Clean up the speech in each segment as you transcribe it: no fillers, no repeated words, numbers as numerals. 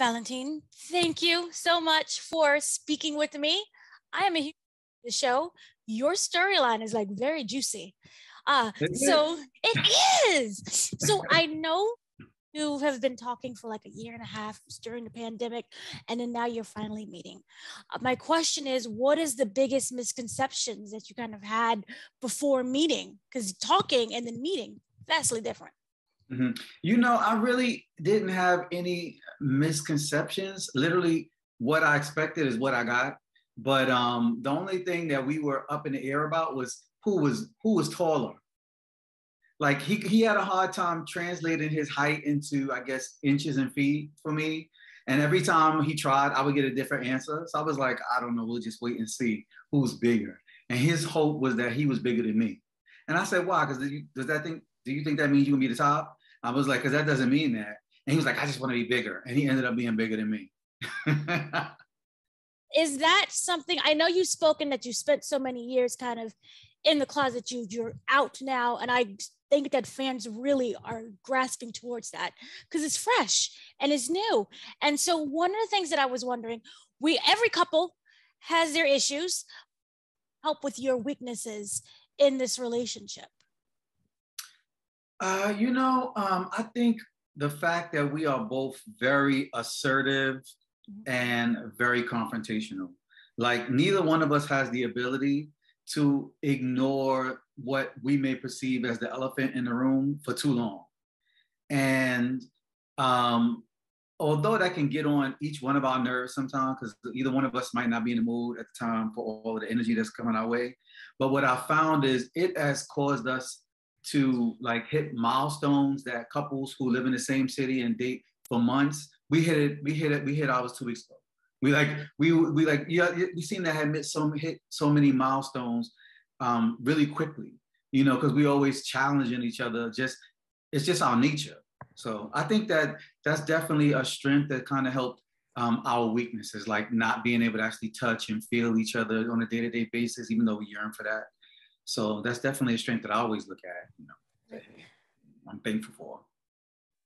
VaLentine, thank you so much for speaking with me. I am a huge fan of the show. Your storyline is like very juicy. So it is. So I know you have been talking for like a year and a half during the pandemic, and then now you're finally meeting. My question is, what is the biggest misconceptions that you kind of had before meeting? Because talking and then meeting, vastly different. Mm-hmm. You know, I really didn't have any misconceptions. Literally, what I expected is what I got. But the only thing that we were up in the air about was who was taller. Like he had a hard time translating his height into, I guess, inches and feet for me. And every time he tried, I would get a different answer. So I was like, I don't know, we'll just wait and see who's bigger. And his hope was that he was bigger than me. And I said, why? Because do you think that means you can be the top? I was like, because that doesn't mean that. And he was like, I just want to be bigger. And he ended up being bigger than me. Is that something, I know you've spoken that you spent so many years kind of in the closet, you're out now. And I think that fans really are grasping towards that because it's fresh and it's new. And so one of the things that I was wondering, every couple has their issues. Help with your weaknesses in this relationship. I think the fact that we are both very assertive and very confrontational. Like neither one of us has the ability to ignore what we may perceive as the elephant in the room for too long. And although that can get on each one of our nerves sometimes, because either one of us might not be in the mood at the time for all the energy that's coming our way. But what I found is it has caused us to like hit milestones that couples who live in the same city and date for months, we hit ours 2 weeks ago. We seem to have hit so many milestones really quickly, you know, because we always challenging each other. It's just our nature. So I think that's definitely a strength that kind of helped our weaknesses, like not being able to actually touch and feel each other on a day-to-day basis, even though we yearn for that. So that's definitely a strength that I always look at, you know, that I'm thankful for.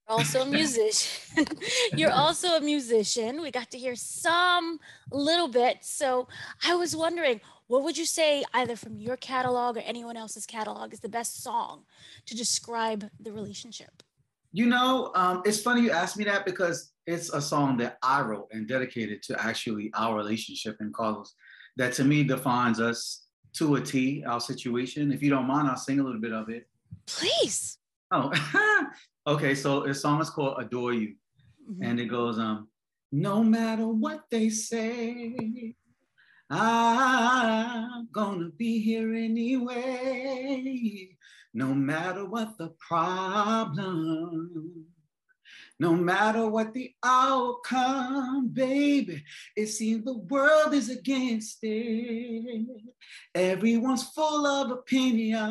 Also a musician. You're also a musician. We got to hear some little bit. So I was wondering, what would you say either from your catalog or anyone else's catalog is the best song to describe the relationship? You know, it's funny you asked me that because it's a song that I wrote and dedicated to actually our relationship and Carlos that to me defines us to a T, our situation. If you don't mind, I'll sing a little bit of it. Please. Oh, okay. So the song is called Adore You. Mm-hmm. And it goes, no matter what they say, I'm gonna be here anyway. No matter what the problem, no matter what the outcome, baby, it seems the world is against it. Everyone's full of opinions.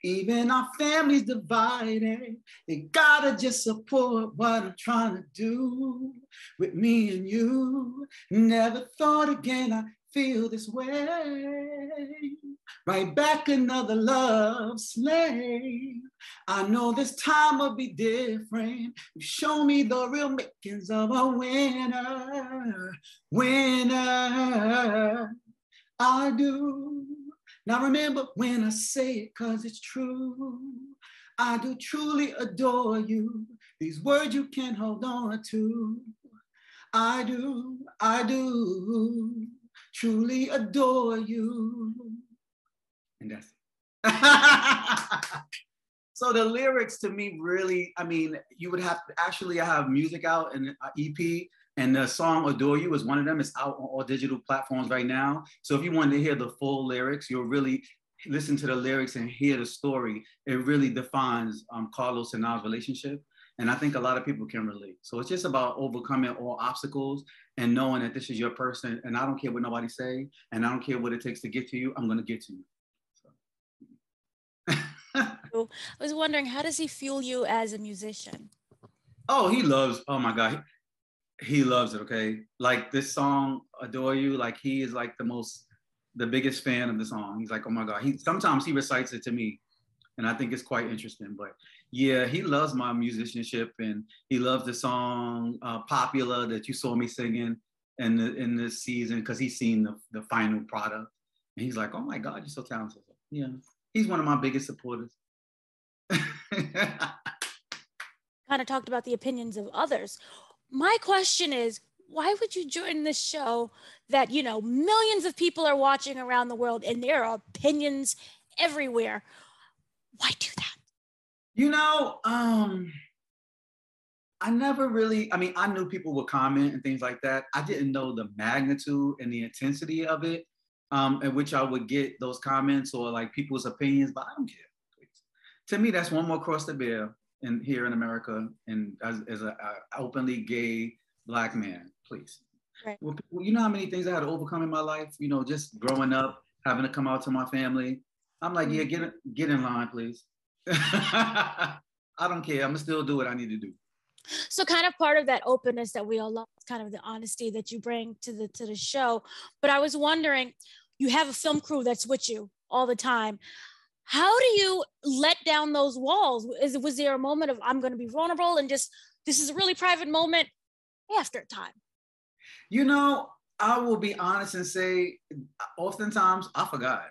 Even our family's divided. They gotta just support what I'm trying to do with me and you. Never thought again I feel this way. Right back another love slave. I know this time will be different. You show me the real makings of a winner. Winner, I do. Now remember when I say it, cause it's true. I do truly adore you. These words you can hold on to. I do truly adore you. And that's it. So the lyrics to me really, I mean, you would have to actually, I have music out and an EP, and the song Adore You is one of them. It's out on all digital platforms right now. So if you wanted to hear the full lyrics, you'll really listen to the lyrics and hear the story. It really defines Carlos and I's relationship. And I think a lot of people can relate. So it's just about overcoming all obstacles and knowing that this is your person. And I don't care what nobody say, and I don't care what it takes to get to you. I'm gonna get to you. So I was wondering, how does he fuel you as a musician? Oh, oh my God. He loves it, okay? Like this song, Adore You, like he is like the biggest fan of the song. He's like, oh my God. Sometimes he recites it to me. And I think it's quite interesting. But yeah, he loves my musicianship, and he loves the song Popular that you saw me singing in this season, because he's seen the final product. And he's like, oh my God, you're so talented. Yeah, he's one of my biggest supporters. Kind of talked about the opinions of others. My question is, why would you join this show that, you know, millions of people are watching around the world and there are opinions everywhere? Why do that? You know, I never really, I mean, I knew people would comment and things like that. I didn't know the magnitude and the intensity of it, in which I would get those comments or like people's opinions, but I don't care. Please. To me, that's one more cross to bear here in America, and as an openly gay Black man, please. Right. Well, you know how many things I had to overcome in my life, you know, just growing up, having to come out to my family. I'm like, yeah, get in line, please. I don't care. I'm gonna still do what I need to do. So kind of part of that openness that we all love, kind of the honesty that you bring to the show. But I was wondering, you have a film crew that's with you all the time. How do you let down those walls? Was there a moment of, I'm going to be vulnerable and just, this is a really private moment after time? You know, I will be honest and say, oftentimes I forgot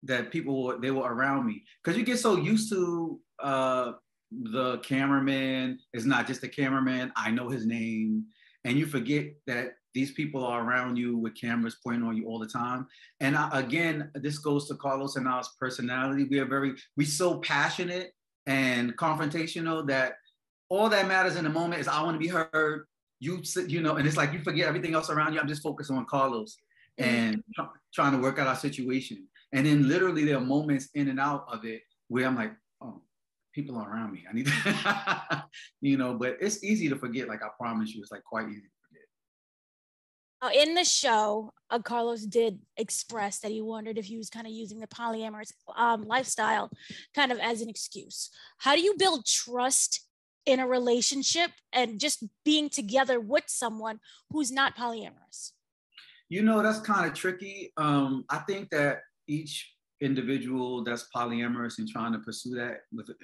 that they were around me, because you get so used to the cameraman is not just a cameraman. I know his name, and you forget that these people are around you with cameras pointing on you all the time. And again, this goes to Carlos and I's personality. We're so passionate and confrontational that all that matters in the moment is I want to be heard. You know, and it's like you forget everything else around you. I'm just focused on Carlos and trying to work out our situation. And then literally there are moments in and out of it where I'm like, oh, people are around me. I need to, you know, but it's easy to forget. Like, I promise you, it's like quite easy to forget. In the show, Carlos did express that he wondered if he was kind of using the polyamorous lifestyle kind of as an excuse. How do you build trust in a relationship and just being together with someone who's not polyamorous? You know, that's kind of tricky. I think that each individual that's polyamorous and trying to pursue that with a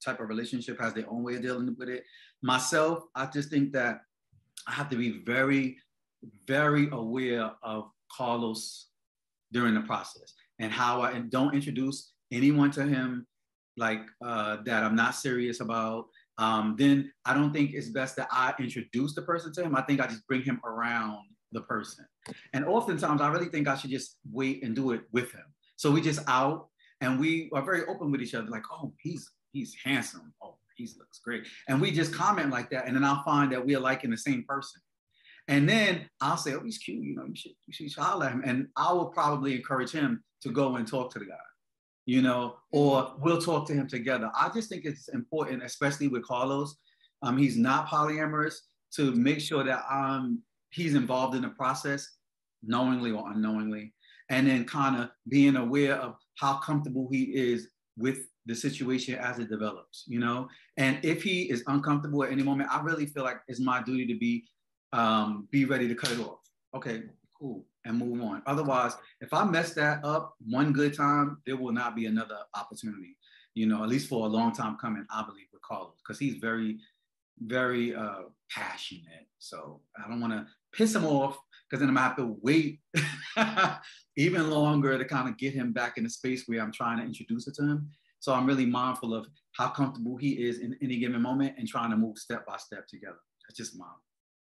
type of relationship has their own way of dealing with it. Myself, I just think that I have to be very, very aware of Carlos during the process, and how I don't introduce anyone to him like that I'm not serious about. Then I don't think it's best that I introduce the person to him. I think I just bring him around the person. And oftentimes I really think I should just wait and do it with him. So we just out and we are very open with each other. Like, oh, he's handsome. Oh, he looks great. And we just comment like that. And then I'll find that we are liking the same person. And then I'll say, oh, he's cute. You know, you should holler at him. And I will probably encourage him to go and talk to the guy, you know, or we'll talk to him together. I just think it's important, especially with Carlos. He's not polyamorous, to make sure that he's involved in the process, knowingly or unknowingly, and then kind of being aware of how comfortable he is with the situation as it develops, you know? And if he is uncomfortable at any moment, I really feel like it's my duty to be ready to cut it off. Okay, cool, and move on. Otherwise, if I mess that up one good time, there will not be another opportunity, you know, at least for a long time coming, I believe, with Carlos, because he's very, very passionate. So I don't want to piss him off, because then I'm gonna have to wait even longer to kind of get him back in the space where I'm trying to introduce it to him. So I'm really mindful of how comfortable he is in any given moment and trying to move step by step together. That's just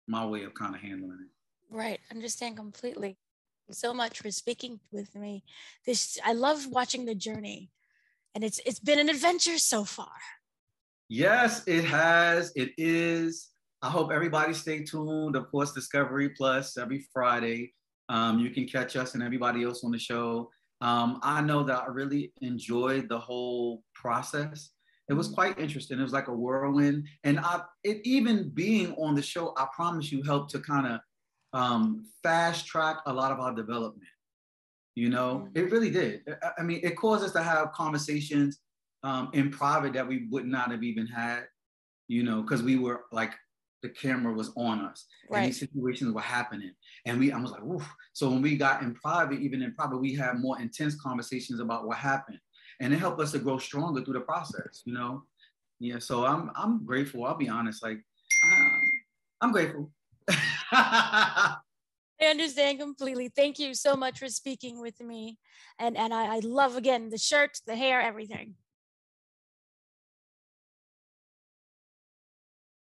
my way of kind of handling it. Right, understand completely. Thank you so much for speaking with me. I love watching the journey, and it's been an adventure so far. Yes, it has. It is. I hope everybody stay tuned. Of course, Discovery Plus every Friday. You can catch us and everybody else on the show. I know that I really enjoyed the whole process. It was quite interesting. It was like a whirlwind. And even being on the show, I promise you, helped to kind of fast track a lot of our development. You know, it really did. I mean, it caused us to have conversations in private that we would not have even had, you know, because we were like, the camera was on us, right, and these situations were happening. And I was like, oof. So when we got in private, even in private, we had more intense conversations about what happened. and it helped us to grow stronger through the process, you know? Yeah, so I'm grateful. I'll be honest, like I'm grateful. I understand completely. Thank you so much for speaking with me. And I love, again, the shirt, the hair, everything.